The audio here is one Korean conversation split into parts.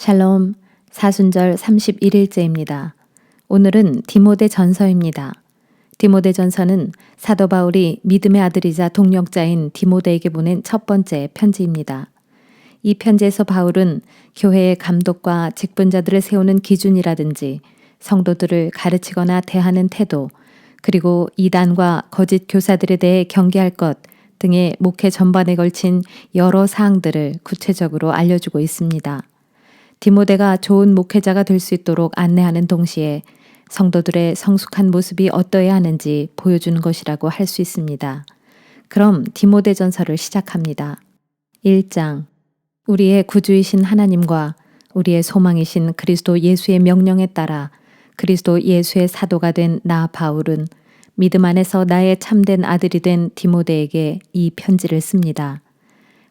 샬롬, 사순절 31일째입니다. 오늘은 디모데 전서입니다. 디모데 전서는 사도 바울이 믿음의 아들이자 동력자인 디모데에게 보낸 첫 번째 편지입니다. 이 편지에서 바울은 교회의 감독과 직분자들을 세우는 기준이라든지 성도들을 가르치거나 대하는 태도, 그리고 이단과 거짓 교사들에 대해 경계할 것 등의 목회 전반에 걸친 여러 사항들을 구체적으로 알려주고 있습니다. 디모데가 좋은 목회자가 될 수 있도록 안내하는 동시에 성도들의 성숙한 모습이 어떠해야 하는지 보여주는 것이라고 할 수 있습니다. 그럼 디모데 전서를 시작합니다. 1장. 우리의 구주이신 하나님과 우리의 소망이신 그리스도 예수의 명령에 따라 그리스도 예수의 사도가 된 나 바울은 믿음 안에서 나의 참된 아들이 된 디모데에게 이 편지를 씁니다.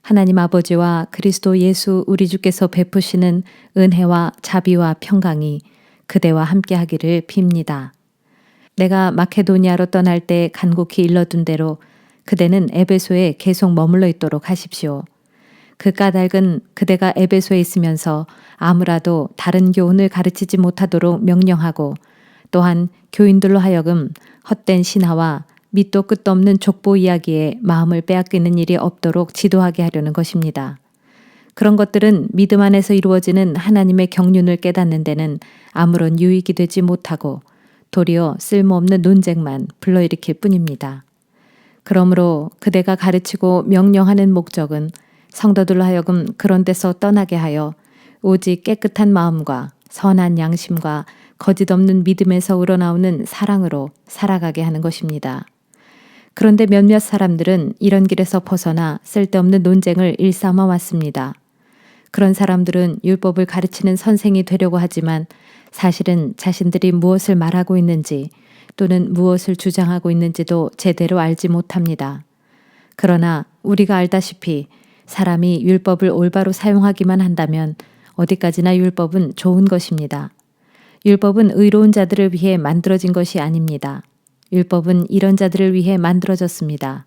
하나님 아버지와 그리스도 예수 우리 주께서 베푸시는 은혜와 자비와 평강이 그대와 함께 하기를 빕니다. 내가 마케도니아로 떠날 때 간곡히 일러둔 대로 그대는 에베소에 계속 머물러 있도록 하십시오. 그 까닭은 그대가 에베소에 있으면서 아무라도 다른 교훈을 가르치지 못하도록 명령하고 또한 교인들로 하여금 헛된 신화와 밑도 끝도 없는 족보 이야기에 마음을 빼앗기는 일이 없도록 지도하게 하려는 것입니다. 그런 것들은 믿음 안에서 이루어지는 하나님의 경륜을 깨닫는 데는 아무런 유익이 되지 못하고 도리어 쓸모없는 논쟁만 불러일으킬 뿐입니다. 그러므로 그대가 가르치고 명령하는 목적은 성도들로 하여금 그런 데서 떠나게 하여 오직 깨끗한 마음과 선한 양심과 거짓 없는 믿음에서 우러나오는 사랑으로 살아가게 하는 것입니다. 그런데 몇몇 사람들은 이런 길에서 벗어나 쓸데없는 논쟁을 일삼아 왔습니다. 그런 사람들은 율법을 가르치는 선생이 되려고 하지만 사실은 자신들이 무엇을 말하고 있는지 또는 무엇을 주장하고 있는지도 제대로 알지 못합니다. 그러나 우리가 알다시피 사람이 율법을 올바로 사용하기만 한다면 어디까지나 율법은 좋은 것입니다. 율법은 의로운 자들을 위해 만들어진 것이 아닙니다. 율법은 이런 자들을 위해 만들어졌습니다.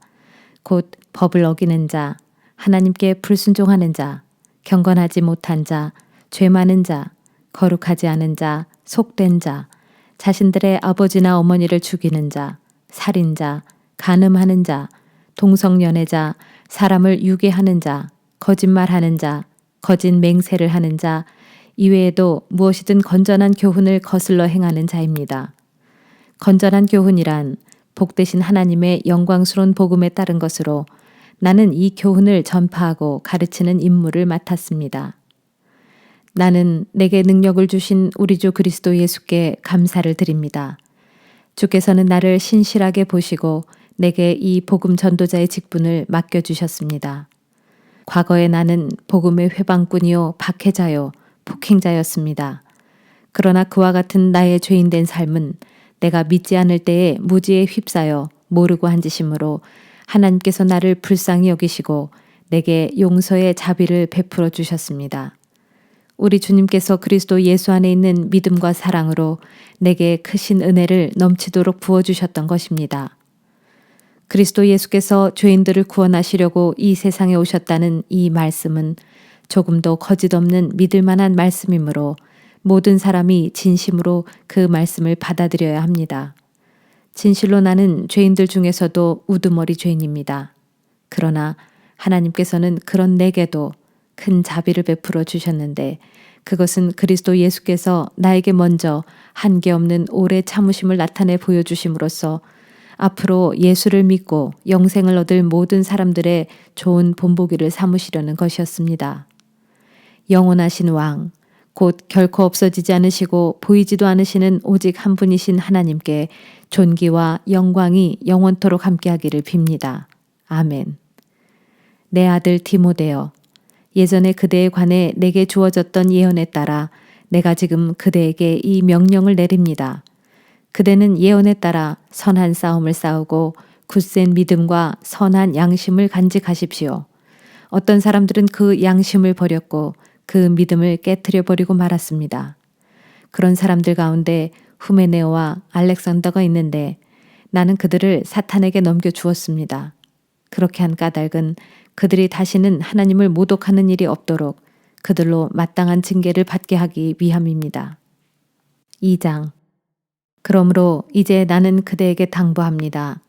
곧 법을 어기는 자, 하나님께 불순종하는 자, 경건하지 못한 자, 죄 많은 자, 거룩하지 않은 자, 속된 자, 자신들의 아버지나 어머니를 죽이는 자, 살인자, 간음하는 자, 동성연애자, 사람을 유괴하는 자, 거짓말하는 자, 거짓 맹세를 하는 자, 이외에도 무엇이든 건전한 교훈을 거슬러 행하는 자입니다. 건전한 교훈이란 복되신 하나님의 영광스러운 복음에 따른 것으로 나는 이 교훈을 전파하고 가르치는 임무를 맡았습니다. 나는 내게 능력을 주신 우리 주 그리스도 예수께 감사를 드립니다. 주께서는 나를 신실하게 보시고 내게 이 복음 전도자의 직분을 맡겨주셨습니다. 과거에 나는 복음의 회방꾼이요 박해자요 폭행자였습니다. 그러나 그와 같은 나의 죄인된 삶은 내가 믿지 않을 때에 무지에 휩싸여 모르고 한 짓이므로 하나님께서 나를 불쌍히 여기시고 내게 용서의 자비를 베풀어 주셨습니다. 우리 주님께서 그리스도 예수 안에 있는 믿음과 사랑으로 내게 크신 은혜를 넘치도록 부어주셨던 것입니다. 그리스도 예수께서 죄인들을 구원하시려고 이 세상에 오셨다는 이 말씀은 조금도 거짓 없는 믿을 만한 말씀이므로 모든 사람이 진심으로 그 말씀을 받아들여야 합니다. 진실로 나는 죄인들 중에서도 우두머리 죄인입니다. 그러나 하나님께서는 그런 내게도 큰 자비를 베풀어 주셨는데 그것은 그리스도 예수께서 나에게 먼저 한계없는 오래 참으심을 나타내 보여주심으로써 앞으로 예수를 믿고 영생을 얻을 모든 사람들의 좋은 본보기를 삼으시려는 것이었습니다. 영원하신 왕, 곧 결코 없어지지 않으시고 보이지도 않으시는 오직 한 분이신 하나님께 존귀와 영광이 영원토록 함께하기를 빕니다. 아멘. 내 아들 디모데여, 예전에 그대에 관해 내게 주어졌던 예언에 따라 내가 지금 그대에게 이 명령을 내립니다. 그대는 예언에 따라 선한 싸움을 싸우고 굳센 믿음과 선한 양심을 간직하십시오. 어떤 사람들은 그 양심을 버렸고 그 믿음을 깨트려 버리고 말았습니다. 그런 사람들 가운데 후메네오와 알렉산더가 있는데 나는 그들을 사탄에게 넘겨주었습니다. 그렇게 한 까닭은 그들이 다시는 하나님을 모독하는 일이 없도록 그들로 마땅한 징계를 받게 하기 위함입니다. 2장. 그러므로 이제 나는 그대에게 당부합니다.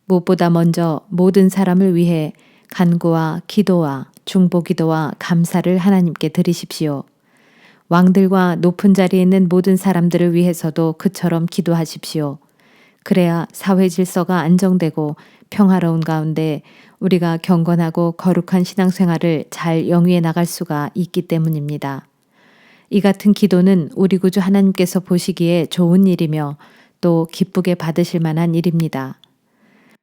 무엇보다 먼저 모든 사람을 위해 간구와 기도와 중보기도와 감사를 하나님께 드리십시오. 왕들과 높은 자리에 있는 모든 사람들을 위해서도 그처럼 기도하십시오. 그래야 사회 질서가 안정되고 평화로운 가운데 우리가 경건하고 거룩한 신앙생활을 잘 영위해 나갈 수가 있기 때문입니다. 이 같은 기도는 우리 구주 하나님께서 보시기에 좋은 일이며 또 기쁘게 받으실 만한 일입니다.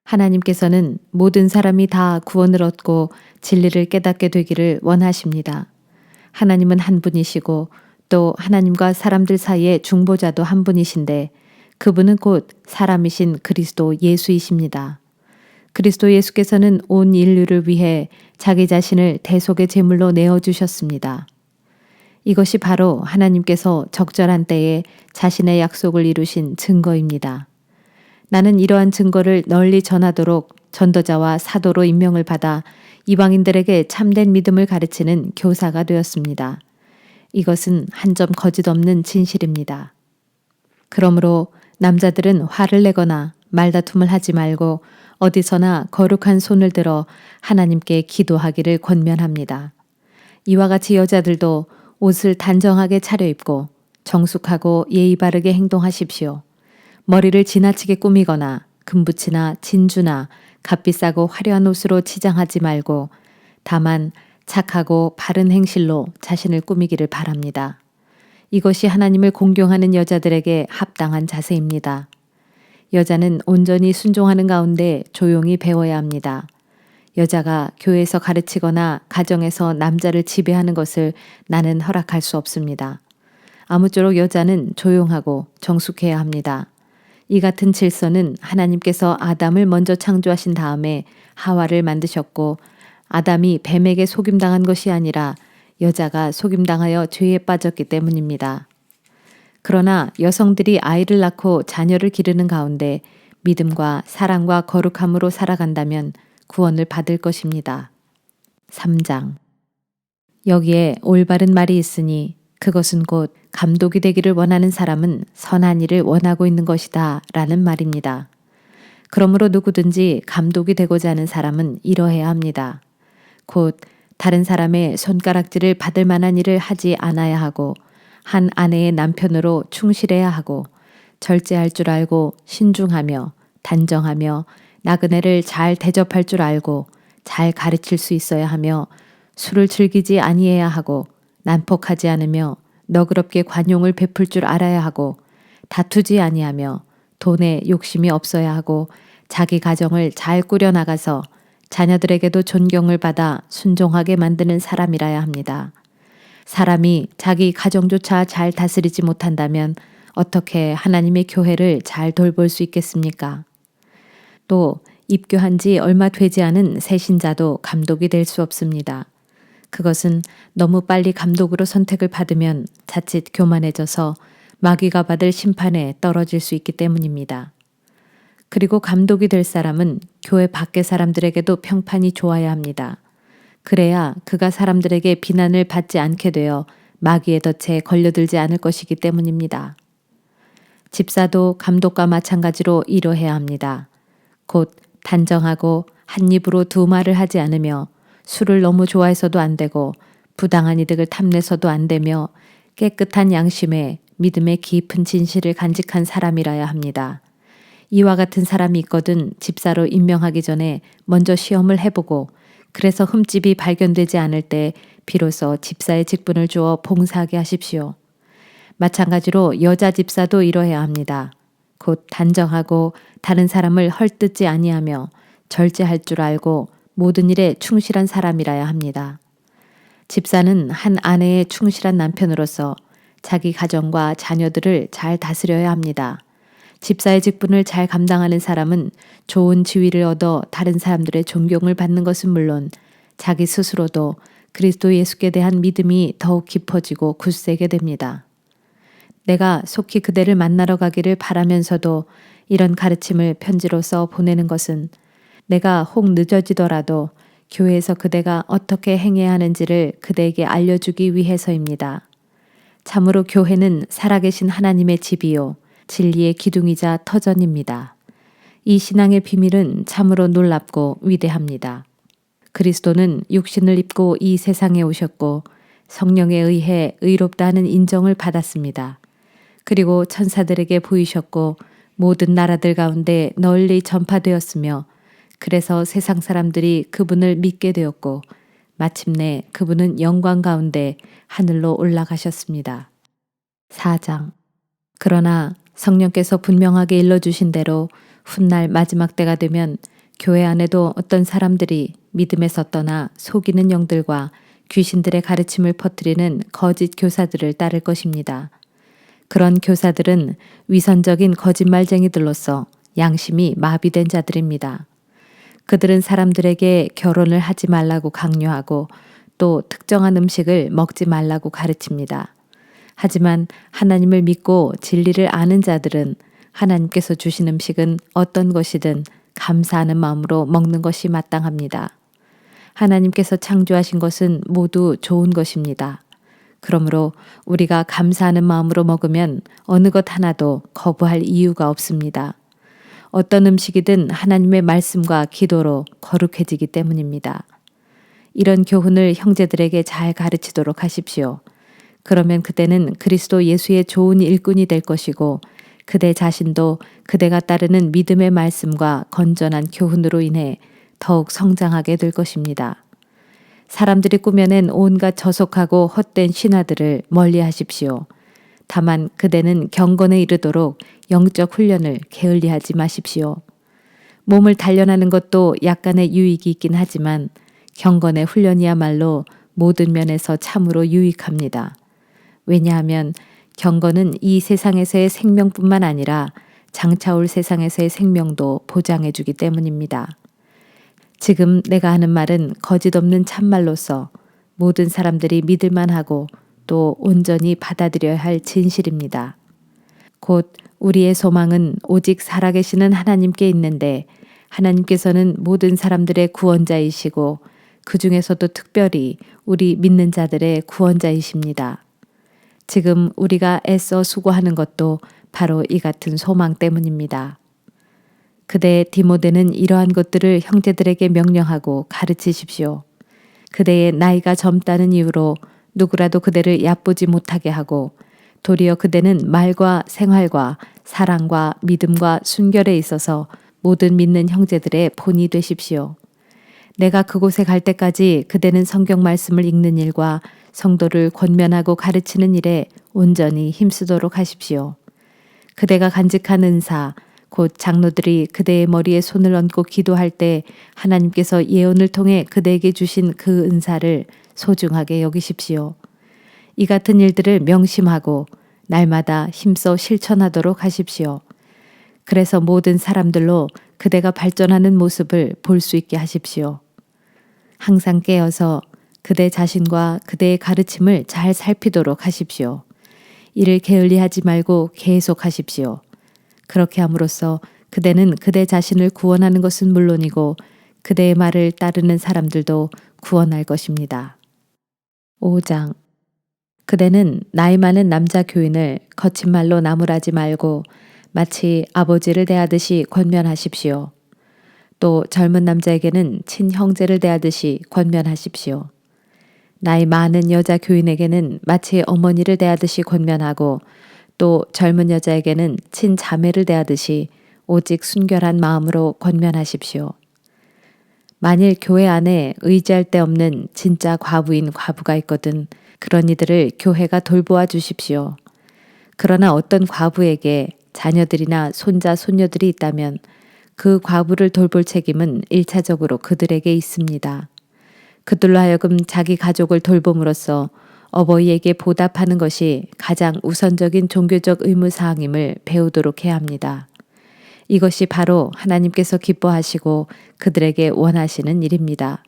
하나님께서는 모든 사람이 다 구원을 얻고 진리를 깨닫게 되기를 원하십니다. 하나님은 한 분이시고 또 하나님과 사람들 사이의 중보자도 한 분이신데 그분은 곧 사람이신 그리스도 예수이십니다. 그리스도 예수께서는 온 인류를 위해 자기 자신을 대속의 제물로 내어주셨습니다. 이것이 바로 하나님께서 적절한 때에 자신의 약속을 이루신 증거입니다. 나는 이러한 증거를 널리 전하도록 전도자와 사도로 임명을 받아 이방인들에게 참된 믿음을 가르치는 교사가 되었습니다. 이것은 한 점 거짓 없는 진실입니다. 그러므로 남자들은 화를 내거나 말다툼을 하지 말고 어디서나 거룩한 손을 들어 하나님께 기도하기를 권면합니다. 이와 같이 여자들도 옷을 단정하게 차려입고 정숙하고 예의 바르게 행동하십시오. 머리를 지나치게 꾸미거나 금붙이나 진주나 값비싸고 화려한 옷으로 치장하지 말고 다만 착하고 바른 행실로 자신을 꾸미기를 바랍니다. 이것이 하나님을 공경하는 여자들에게 합당한 자세입니다. 여자는 온전히 순종하는 가운데 조용히 배워야 합니다. 여자가 교회에서 가르치거나 가정에서 남자를 지배하는 것을 나는 허락할 수 없습니다. 아무쪼록 여자는 조용하고 정숙해야 합니다. 이 같은 질서는 하나님께서 아담을 먼저 창조하신 다음에 하와를 만드셨고 아담이 뱀에게 속임당한 것이 아니라 여자가 속임당하여 죄에 빠졌기 때문입니다. 그러나 여성들이 아이를 낳고 자녀를 기르는 가운데 믿음과 사랑과 거룩함으로 살아간다면 구원을 받을 것입니다. 3장. 여기에 올바른 말이 있으니 그것은 곧 감독이 되기를 원하는 사람은 선한 일을 원하고 있는 것이다 라는 말입니다. 그러므로 누구든지 감독이 되고자 하는 사람은 이러해야 합니다. 곧 다른 사람의 손가락질을 받을 만한 일을 하지 않아야 하고 한 아내의 남편으로 충실해야 하고 절제할 줄 알고 신중하며 단정하며 나그네를 잘 대접할 줄 알고 잘 가르칠 수 있어야 하며 술을 즐기지 아니해야 하고 난폭하지 않으며 너그럽게 관용을 베풀 줄 알아야 하고 다투지 아니하며 돈에 욕심이 없어야 하고 자기 가정을 잘 꾸려나가서 자녀들에게도 존경을 받아 순종하게 만드는 사람이라야 합니다. 사람이 자기 가정조차 잘 다스리지 못한다면 어떻게 하나님의 교회를 잘 돌볼 수 있겠습니까? 또 입교한 지 얼마 되지 않은 새 신자도 감독이 될 수 없습니다. 그것은 너무 빨리 감독으로 선택을 받으면 자칫 교만해져서 마귀가 받을 심판에 떨어질 수 있기 때문입니다. 그리고 감독이 될 사람은 교회 밖의 사람들에게도 평판이 좋아야 합니다. 그래야 그가 사람들에게 비난을 받지 않게 되어 마귀의 덫에 걸려들지 않을 것이기 때문입니다. 집사도 감독과 마찬가지로 이러해야 합니다. 곧 단정하고 한 입으로 두 말을 하지 않으며 술을 너무 좋아해서도 안 되고 부당한 이득을 탐내서도 안 되며 깨끗한 양심에 믿음의 깊은 진실을 간직한 사람이라야 합니다. 이와 같은 사람이 있거든 집사로 임명하기 전에 먼저 시험을 해보고 그래서 흠집이 발견되지 않을 때 비로소 집사의 직분을 주어 봉사하게 하십시오. 마찬가지로 여자 집사도 이러해야 합니다. 곧 단정하고 다른 사람을 헐뜯지 아니하며 절제할 줄 알고 모든 일에 충실한 사람이라야 합니다. 집사는 한 아내의 충실한 남편으로서 자기 가정과 자녀들을 잘 다스려야 합니다. 집사의 직분을 잘 감당하는 사람은 좋은 지위를 얻어 다른 사람들의 존경을 받는 것은 물론 자기 스스로도 그리스도 예수께 대한 믿음이 더욱 깊어지고 굳세게 됩니다. 내가 속히 그대를 만나러 가기를 바라면서도 이런 가르침을 편지로 써 보내는 것은 내가 혹 늦어지더라도 교회에서 그대가 어떻게 행해야 하는지를 그대에게 알려주기 위해서입니다. 참으로 교회는 살아계신 하나님의 집이요 진리의 기둥이자 터전입니다. 이 신앙의 비밀은 참으로 놀랍고 위대합니다. 그리스도는 육신을 입고 이 세상에 오셨고 성령에 의해 의롭다는 인정을 받았습니다. 그리고 천사들에게 보이셨고 모든 나라들 가운데 널리 전파되었으며 그래서 세상 사람들이 그분을 믿게 되었고 마침내 그분은 영광 가운데 하늘로 올라가셨습니다. 4장. 그러나 성령께서 분명하게 일러주신 대로 훗날 마지막 때가 되면 교회 안에도 어떤 사람들이 믿음에서 떠나 속이는 영들과 귀신들의 가르침을 퍼뜨리는 거짓 교사들을 따를 것입니다. 그런 교사들은 위선적인 거짓말쟁이들로서 양심이 마비된 자들입니다. 그들은 사람들에게 결혼을 하지 말라고 강요하고 또 특정한 음식을 먹지 말라고 가르칩니다. 하지만 하나님을 믿고 진리를 아는 자들은 하나님께서 주신 음식은 어떤 것이든 감사하는 마음으로 먹는 것이 마땅합니다. 하나님께서 창조하신 것은 모두 좋은 것입니다. 그러므로 우리가 감사하는 마음으로 먹으면 어느 것 하나도 거부할 이유가 없습니다. 어떤 음식이든 하나님의 말씀과 기도로 거룩해지기 때문입니다. 이런 교훈을 형제들에게 잘 가르치도록 하십시오. 그러면 그대는 그리스도 예수의 좋은 일꾼이 될 것이고 그대 자신도 그대가 따르는 믿음의 말씀과 건전한 교훈으로 인해 더욱 성장하게 될 것입니다. 사람들이 꾸며낸 온갖 저속하고 헛된 신화들을 멀리 하십시오. 다만 그대는 경건에 이르도록 영적 훈련을 게을리하지 마십시오. 몸을 단련하는 것도 약간의 유익이 있긴 하지만 경건의 훈련이야말로 모든 면에서 참으로 유익합니다. 왜냐하면 경건은 이 세상에서의 생명뿐만 아니라 장차올 세상에서의 생명도 보장해주기 때문입니다. 지금 내가 하는 말은 거짓 없는 참말로서 모든 사람들이 믿을만하고 또 온전히 받아들여야 할 진실입니다. 곧 우리의 소망은 오직 살아계시는 하나님께 있는데 하나님께서는 모든 사람들의 구원자이시고 그 중에서도 특별히 우리 믿는 자들의 구원자이십니다. 지금 우리가 애써 수고하는 것도 바로 이 같은 소망 때문입니다. 그대 디모데는 이러한 것들을 형제들에게 명령하고 가르치십시오. 그대의 나이가 젊다는 이유로 누구라도 그대를 얕보지 못하게 하고 도리어 그대는 말과 생활과 사랑과 믿음과 순결에 있어서 모든 믿는 형제들의 본이 되십시오. 내가 그곳에 갈 때까지 그대는 성경 말씀을 읽는 일과 성도를 권면하고 가르치는 일에 온전히 힘쓰도록 하십시오. 그대가 간직한 은사, 곧 장로들이 그대의 머리에 손을 얹고 기도할 때 하나님께서 예언을 통해 그대에게 주신 그 은사를 소중하게 여기십시오. 이 같은 일들을 명심하고 날마다 힘써 실천하도록 하십시오. 그래서 모든 사람들로 그대가 발전하는 모습을 볼 수 있게 하십시오. 항상 깨어서 그대 자신과 그대의 가르침을 잘 살피도록 하십시오. 이를 게을리하지 말고 계속하십시오. 그렇게 함으로써 그대는 그대 자신을 구원하는 것은 물론이고 그대의 말을 따르는 사람들도 구원할 것입니다. 5장. 그대는 나이 많은 남자 교인을 거친 말로 나무라지 말고 마치 아버지를 대하듯이 권면하십시오. 또 젊은 남자에게는 친형제를 대하듯이 권면하십시오. 나이 많은 여자 교인에게는 마치 어머니를 대하듯이 권면하고 또 젊은 여자에게는 친자매를 대하듯이 오직 순결한 마음으로 권면하십시오. 만일 교회 안에 의지할 데 없는 진짜 과부인 과부가 있거든 그런 이들을 교회가 돌보아 주십시오. 그러나 어떤 과부에게 자녀들이나 손자 손녀들이 있다면 그 과부를 돌볼 책임은 1차적으로 그들에게 있습니다. 그들로 하여금 자기 가족을 돌봄으로써 어버이에게 보답하는 것이 가장 우선적인 종교적 의무사항임을 배우도록 해야 합니다. 이것이 바로 하나님께서 기뻐하시고 그들에게 원하시는 일입니다.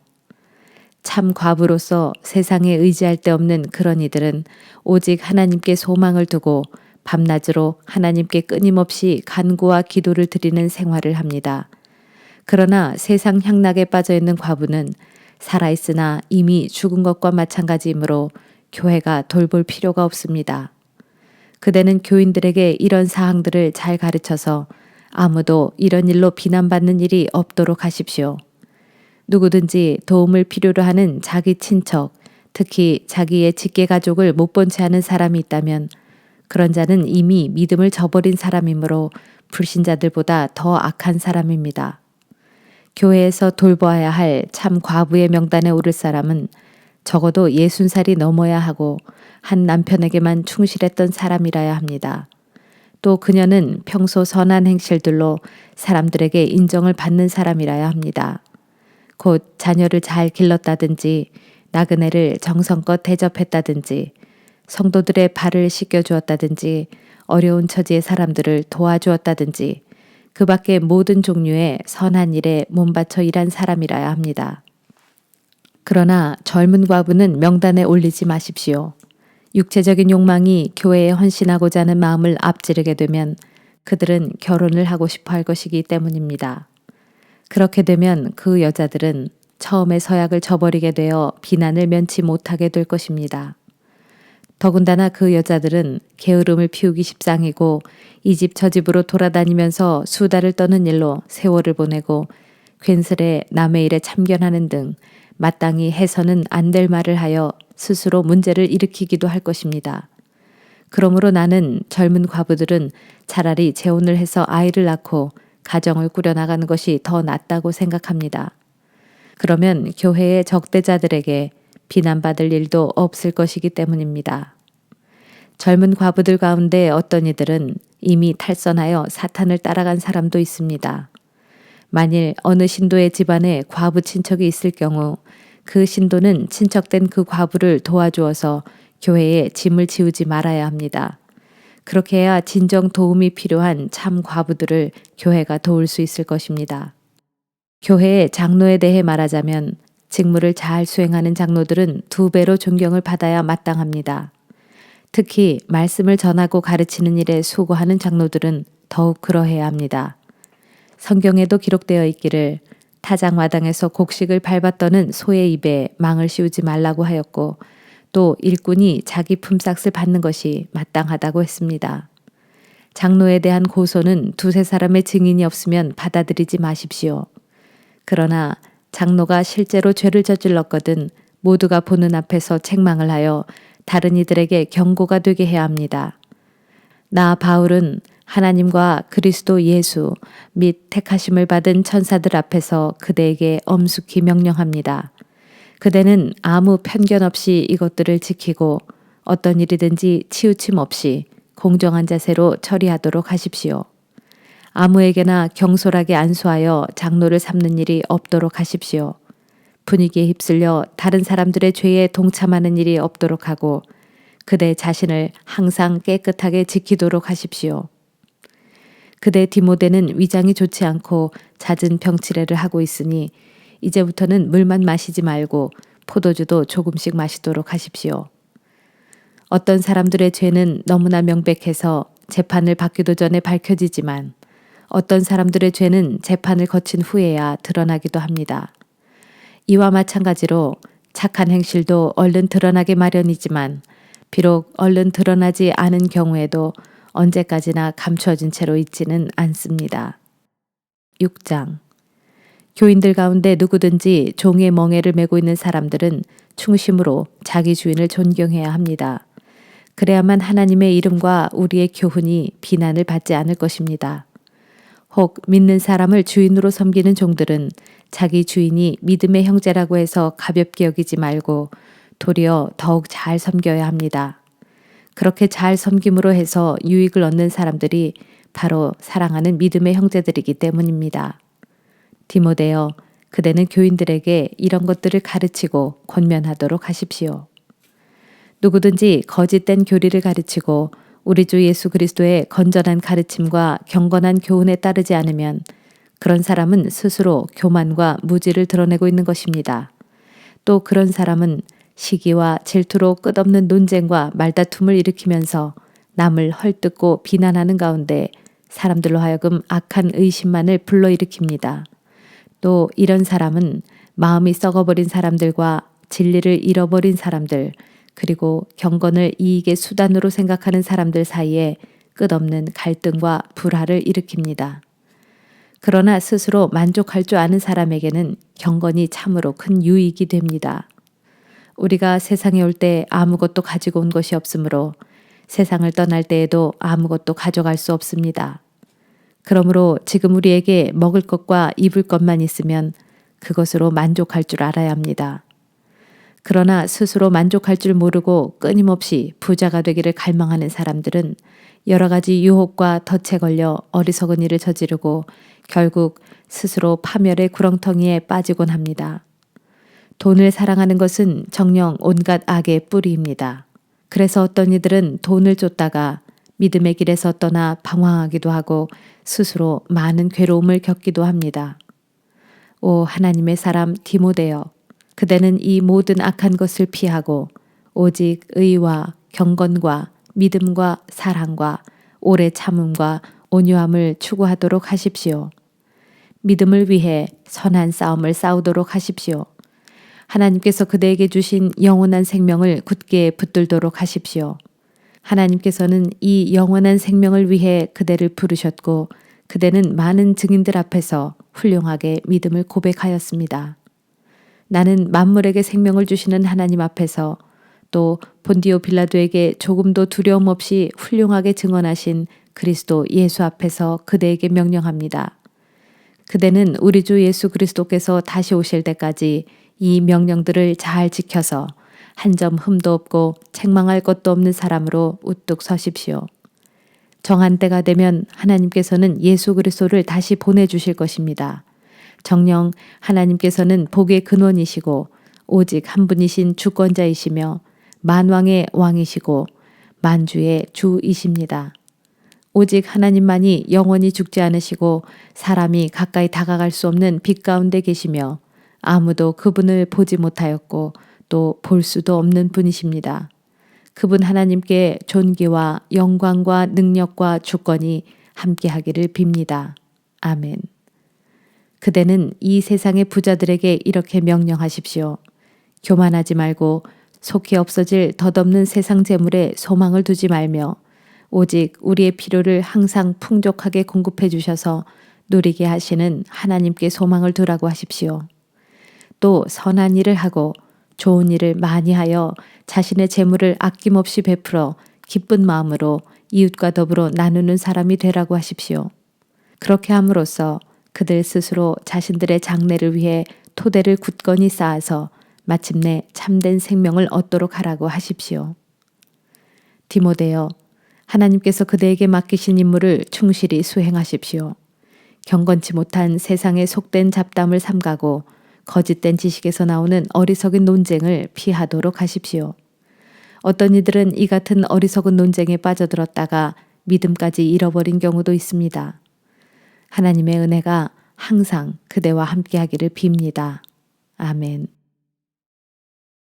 참 과부로서 세상에 의지할 데 없는 그런 이들은 오직 하나님께 소망을 두고 밤낮으로 하나님께 끊임없이 간구와 기도를 드리는 생활을 합니다. 그러나 세상 향락에 빠져 있는 과부는 살아있으나 이미 죽은 것과 마찬가지이므로 교회가 돌볼 필요가 없습니다. 그대는 교인들에게 이런 사항들을 잘 가르쳐서 아무도 이런 일로 비난받는 일이 없도록 하십시오. 누구든지 도움을 필요로 하는 자기 친척, 특히 자기의 직계 가족을 못 본 채 하는 사람이 있다면 그런 자는 이미 믿음을 저버린 사람이므로 불신자들보다 더 악한 사람입니다. 교회에서 돌보아야 할 참 과부의 명단에 오를 사람은 적어도 60살이 넘어야 하고 한 남편에게만 충실했던 사람이라야 합니다. 또 그녀는 평소 선한 행실들로 사람들에게 인정을 받는 사람이라야 합니다. 곧 자녀를 잘 길렀다든지 나그네를 정성껏 대접했다든지 성도들의 발을 씻겨주었다든지 어려운 처지의 사람들을 도와주었다든지 그 밖의 모든 종류의 선한 일에 몸바쳐 일한 사람이라야 합니다. 그러나 젊은 과부는 명단에 올리지 마십시오. 육체적인 욕망이 교회에 헌신하고자 하는 마음을 앞지르게 되면 그들은 결혼을 하고 싶어 할 것이기 때문입니다. 그렇게 되면 그 여자들은 처음의 서약을 저버리게 되어 비난을 면치 못하게 될 것입니다. 더군다나 그 여자들은 게으름을 피우기 십상이고 이 집 저 집으로 돌아다니면서 수다를 떠는 일로 세월을 보내고 괜스레 남의 일에 참견하는 등 마땅히 해서는 안 될 말을 하여 스스로 문제를 일으키기도 할 것입니다. 그러므로 나는 젊은 과부들은 차라리 재혼을 해서 아이를 낳고 가정을 꾸려나가는 것이 더 낫다고 생각합니다. 그러면 교회의 적대자들에게 비난받을 일도 없을 것이기 때문입니다. 젊은 과부들 가운데 어떤 이들은 이미 탈선하여 사탄을 따라간 사람도 있습니다. 만일 어느 신도의 집안에 과부 친척이 있을 경우 그 신도는 친척된 그 과부를 도와주어서 교회에 짐을 지우지 말아야 합니다. 그렇게 해야 진정 도움이 필요한 참 과부들을 교회가 도울 수 있을 것입니다. 교회의 장로에 대해 말하자면 직무를 잘 수행하는 장로들은 2배로 존경을 받아야 마땅합니다. 특히 말씀을 전하고 가르치는 일에 수고하는 장로들은 더욱 그러해야 합니다. 성경에도 기록되어 있기를 타작마당에서 곡식을 밟아 떠는 소의 입에 망을 씌우지 말라고 하였고 또 일꾼이 자기 품삯을 받는 것이 마땅하다고 했습니다. 장로에 대한 고소는 2-3사람의 증인이 없으면 받아들이지 마십시오. 그러나 장로가 실제로 죄를 저질렀거든 모두가 보는 앞에서 책망을 하여 다른 이들에게 경고가 되게 해야 합니다. 나 바울은 하나님과 그리스도 예수 및 택하심을 받은 천사들 앞에서 그대에게 엄숙히 명령합니다. 그대는 아무 편견 없이 이것들을 지키고 어떤 일이든지 치우침 없이 공정한 자세로 처리하도록 하십시오. 아무에게나 경솔하게 안수하여 장로를 삼는 일이 없도록 하십시오. 분위기에 휩쓸려 다른 사람들의 죄에 동참하는 일이 없도록 하고 그대 자신을 항상 깨끗하게 지키도록 하십시오. 그대 디모데는 위장이 좋지 않고 잦은 병치레를 하고 있으니 이제부터는 물만 마시지 말고 포도주도 조금씩 마시도록 하십시오. 어떤 사람들의 죄는 너무나 명백해서 재판을 받기도 전에 밝혀지지만 어떤 사람들의 죄는 재판을 거친 후에야 드러나기도 합니다. 이와 마찬가지로 착한 행실도 얼른 드러나게 마련이지만 비록 얼른 드러나지 않은 경우에도 언제까지나 감추어진 채로 있지는 않습니다. 6장 교인들 가운데 누구든지 종의 멍에를 메고 있는 사람들은 충심으로 자기 주인을 존경해야 합니다. 그래야만 하나님의 이름과 우리의 교훈이 비난을 받지 않을 것입니다. 혹 믿는 사람을 주인으로 섬기는 종들은 자기 주인이 믿음의 형제라고 해서 가볍게 여기지 말고 도리어 더욱 잘 섬겨야 합니다. 그렇게 잘 섬김으로 해서 유익을 얻는 사람들이 바로 사랑하는 믿음의 형제들이기 때문입니다. 디모데여, 그대는 교인들에게 이런 것들을 가르치고 권면하도록 하십시오. 누구든지 거짓된 교리를 가르치고 우리 주 예수 그리스도의 건전한 가르침과 경건한 교훈에 따르지 않으면 그런 사람은 스스로 교만과 무지를 드러내고 있는 것입니다. 또 그런 사람은 시기와 질투로 끝없는 논쟁과 말다툼을 일으키면서 남을 헐뜯고 비난하는 가운데 사람들로 하여금 악한 의심만을 불러일으킵니다. 또 이런 사람은 마음이 썩어버린 사람들과 진리를 잃어버린 사람들, 그리고 경건을 이익의 수단으로 생각하는 사람들 사이에 끝없는 갈등과 불화를 일으킵니다. 그러나 스스로 만족할 줄 아는 사람에게는 경건이 참으로 큰 유익이 됩니다. 우리가 세상에 올 때 아무것도 가지고 온 것이 없으므로 세상을 떠날 때에도 아무것도 가져갈 수 없습니다. 그러므로 지금 우리에게 먹을 것과 입을 것만 있으면 그것으로 만족할 줄 알아야 합니다. 그러나 스스로 만족할 줄 모르고 끊임없이 부자가 되기를 갈망하는 사람들은 여러 가지 유혹과 덫에 걸려 어리석은 일을 저지르고 결국 스스로 파멸의 구렁텅이에 빠지곤 합니다. 돈을 사랑하는 것은 정녕 온갖 악의 뿌리입니다. 그래서 어떤 이들은 돈을 쫓다가 믿음의 길에서 떠나 방황하기도 하고 스스로 많은 괴로움을 겪기도 합니다. 오 하나님의 사람 디모데여, 그대는 이 모든 악한 것을 피하고 오직 의와 경건과 믿음과 사랑과 오래 참음과 온유함을 추구하도록 하십시오. 믿음을 위해 선한 싸움을 싸우도록 하십시오. 하나님께서 그대에게 주신 영원한 생명을 굳게 붙들도록 하십시오. 하나님께서는 이 영원한 생명을 위해 그대를 부르셨고 그대는 많은 증인들 앞에서 훌륭하게 믿음을 고백하였습니다. 나는 만물에게 생명을 주시는 하나님 앞에서 또 본디오 빌라도에게 조금도 두려움 없이 훌륭하게 증언하신 그리스도 예수 앞에서 그대에게 명령합니다. 그대는 우리 주 예수 그리스도께서 다시 오실 때까지 이 명령들을 잘 지켜서 한 점 흠도 없고 책망할 것도 없는 사람으로 우뚝 서십시오. 정한 때가 되면 하나님께서는 예수 그리스도를 다시 보내주실 것입니다. 정녕 하나님께서는 복의 근원이시고 오직 한 분이신 주권자이시며 만왕의 왕이시고 만주의 주이십니다. 오직 하나님만이 영원히 죽지 않으시고 사람이 가까이 다가갈 수 없는 빛 가운데 계시며 아무도 그분을 보지 못하였고 또 볼 수도 없는 분이십니다. 그분 하나님께 존귀와 영광과 능력과 주권이 함께하기를 빕니다. 아멘. 그대는 이 세상의 부자들에게 이렇게 명령하십시오. 교만하지 말고 속히 없어질 덧없는 세상 재물에 소망을 두지 말며 오직 우리의 필요를 항상 풍족하게 공급해 주셔서 누리게 하시는 하나님께 소망을 두라고 하십시오. 또 선한 일을 하고 좋은 일을 많이 하여 자신의 재물을 아낌없이 베풀어 기쁜 마음으로 이웃과 더불어 나누는 사람이 되라고 하십시오. 그렇게 함으로써 그들 스스로 자신들의 장래를 위해 토대를 굳건히 쌓아서 마침내 참된 생명을 얻도록 하라고 하십시오. 디모데여, 하나님께서 그대에게 맡기신 임무를 충실히 수행하십시오. 경건치 못한 세상의 속된 잡담을 삼가고 거짓된 지식에서 나오는 어리석은 논쟁을 피하도록 하십시오. 어떤 이들은 이 같은 어리석은 논쟁에 빠져들었다가 믿음까지 잃어버린 경우도 있습니다. 하나님의 은혜가 항상 그대와 함께하기를 빕니다. 아멘.